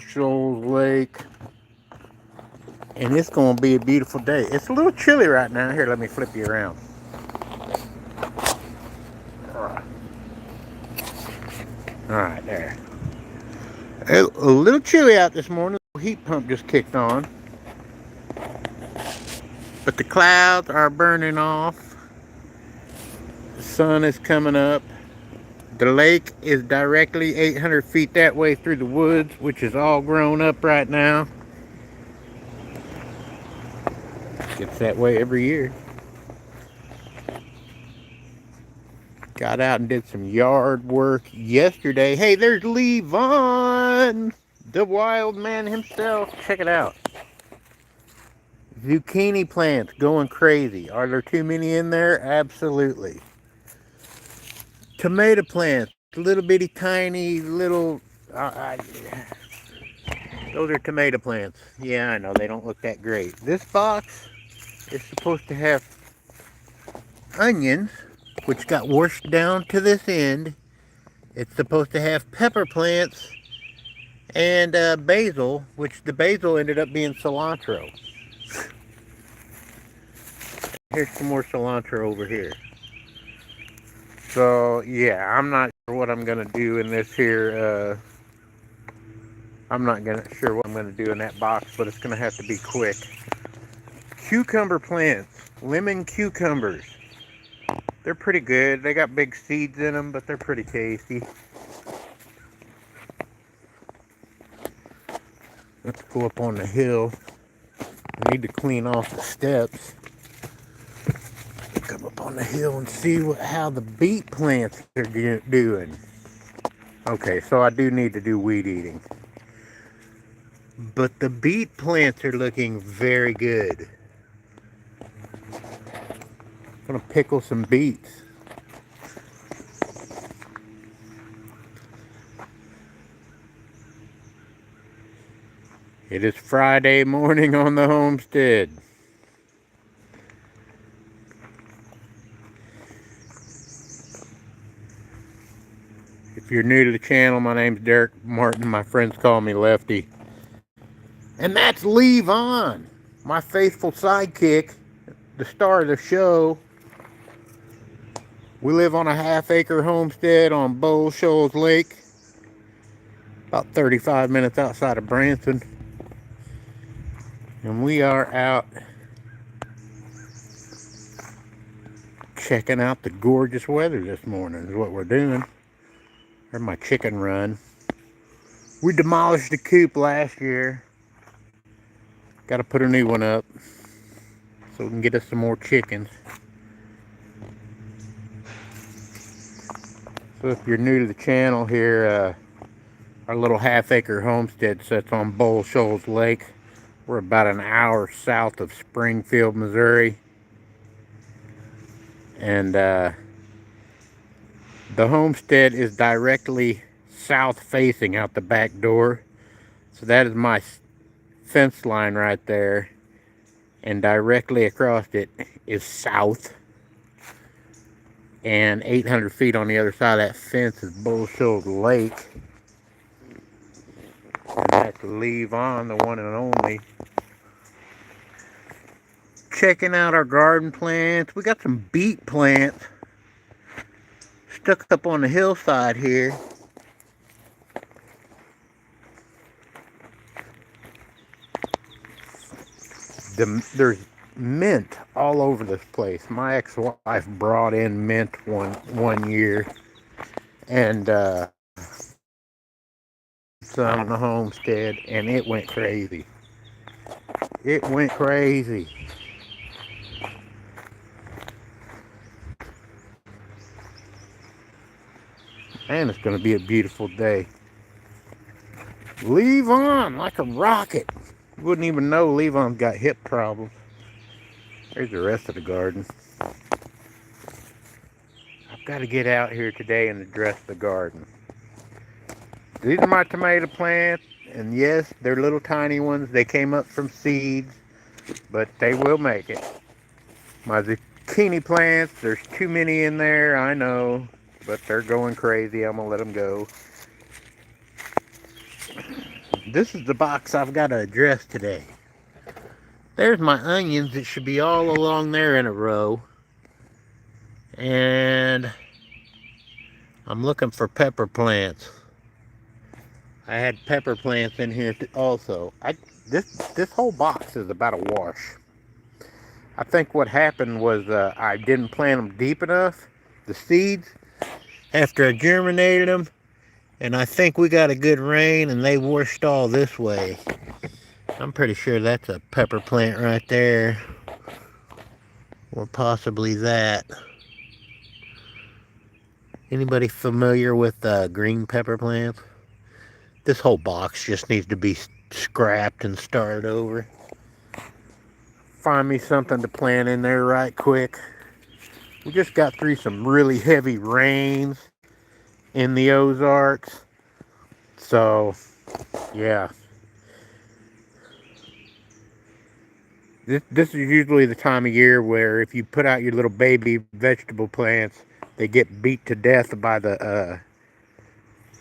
BullShoals Lake, and it's going to be a beautiful day. It's a little chilly right now. Here, let me flip you around. All right, there. A little chilly out this morning. The heat pump just kicked on, but the clouds are burning off. The sun is coming up. The lake is directly 800 feet that way through the woods, which is all grown up right now. Gets that way every year. Got out and did some yard work yesterday. Hey, there's Leevon, the wild man himself. Check it out. Zucchini plants going crazy. Are there too many in there? Absolutely. Tomato plants, little bitty tiny little, those are tomato plants. Yeah, I know, they don't look that great. This box is supposed to have onions, which got washed down to this end. It's supposed to have pepper plants and basil, which the basil ended up being cilantro. Here's some more cilantro over here. So yeah, I'm not sure what I'm gonna do in this here. I'm not sure what I'm gonna do in that box, but it's gonna have to be quick. Cucumber plants, lemon cucumbers. They're pretty good. They got big seeds in them, but they're pretty tasty. Let's go up on the hill. I need to clean off the steps. Come up on the hill and see how the beet plants are doing. Okay, so I do need to do weed eating. But the beet plants are looking very good. I'm gonna pickle some beets. It is Friday morning on the homestead. If you're new to the channel, my name's Derek Martin. My friends call me Lefty. And that's Leevon, my faithful sidekick, the star of the show. We live on a half-acre homestead on BullShoals Lake, about 35 minutes outside of Branson. And we are out checking out the gorgeous weather this morning is what we're doing. There's my chicken run. We demolished the coop last year. Got to put a new one up so we can get us some more chickens. So if you're new to the channel here, our little half-acre homestead sits on BullShoals Lake. We're about an hour south of Springfield, Missouri. And the homestead is directly south-facing out the back door. So that is my fence line right there. And directly across it is south. And 800 feet on the other side of that fence is BullShoals Lake. And that's Leevon, the one and only. Checking out our garden plants. We got some beet plants stuck up on the hillside here. There's mint all over this place. My ex-wife brought in mint one year, and some on the homestead, and it went crazy. It went crazy. And it's going to be a beautiful day. Leevon like a rocket. You wouldn't even know Leevon's got hip problems. There's the rest of the garden. I've got to get out here today and address the garden. These are my tomato plants, and yes, they're little tiny ones. They came up from seeds, but they will make it. My zucchini plants, there's too many in there, I know, but they're going crazy. I'm going to let them go. this is the box I've got to address today. There's my onions. It should be all along there in a row. And I'm looking for pepper plants. I had pepper plants in here also. This whole box is about a wash. I think what happened was I didn't plant them deep enough, the seeds, after I germinated them. And I think we got a good rain and they washed all this way. I'm pretty sure that's a pepper plant right there. Or possibly that. Anybody familiar with green pepper plants? This whole box just needs to be scrapped and started over. Find me something to plant in there right quick. We just got through some really heavy rains in the Ozarks. So, yeah. This is usually the time of year where if you put out your little baby vegetable plants, they get beat to death by the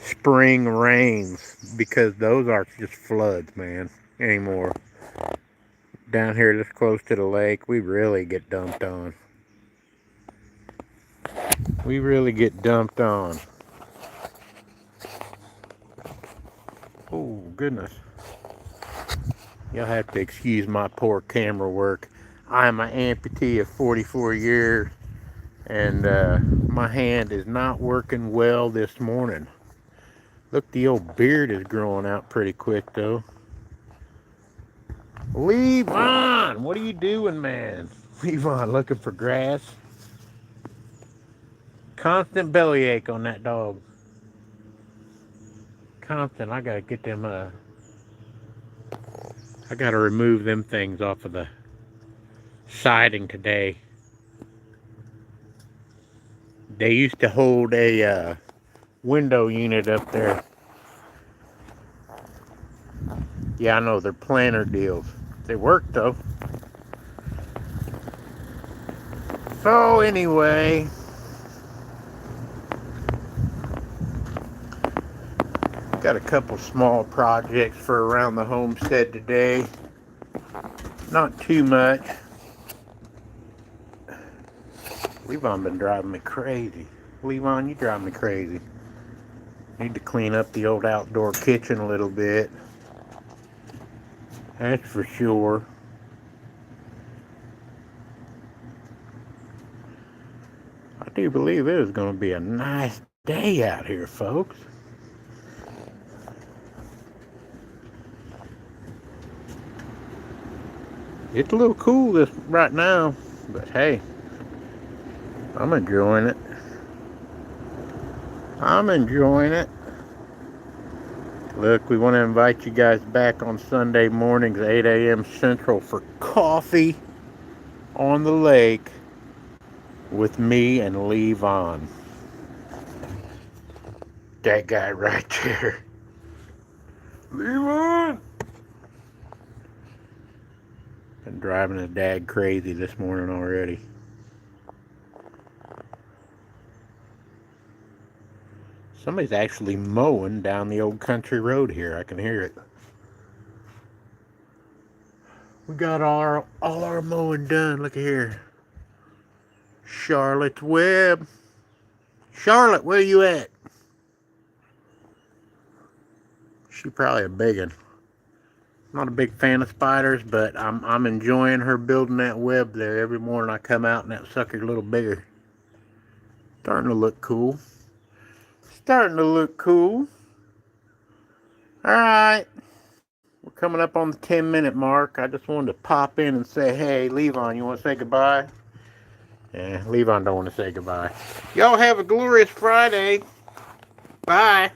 spring rains, because the Ozarks just floods, man, anymore. Down here this close to the lake, we really get dumped on. We really get dumped on. Oh, goodness. You'll have to excuse my poor camera work. I'm an amputee of 44 years, and my hand is not working well this morning. Look, the old beard is growing out pretty quick, though. Leevon, what are you doing, man? Leevon looking for grass. Constant bellyache on that dog. Constant. I gotta get them, I gotta remove them things off of the siding today. They used to hold a window unit up there. Yeah, I know, they're planter deals. They work, though. So, anyway, got a couple small projects for around the homestead today. Not too much. Leevon been driving me crazy. Leevon, you drive me crazy. Need to clean up the old outdoor kitchen a little bit. That's for sure. I do believe it is going to be a nice day out here, folks. It's a little cool this right now, but hey, I'm enjoying it. I'm enjoying it. Look, we want to invite you guys back on Sunday mornings, 8 a.m. Central, for coffee on the lake with me and Leevon. That guy right there. Leevon! Been driving his dad crazy this morning already. Somebody's actually mowing down the old country road here. I can hear it. We got all our mowing done. Look at here. Charlotte's Web. Charlotte, where you at? She's probably a big one. Not a big fan of spiders, but I'm enjoying her building that web there. Every morning I come out and that sucker's a little bigger. Starting to look cool. Starting to look cool. Alright. We're coming up on the 10-minute mark. I just wanted to pop in and say, hey, Leevon, you want to say goodbye? Yeah, Leevon don't want to say goodbye. Y'all have a glorious Friday. Bye.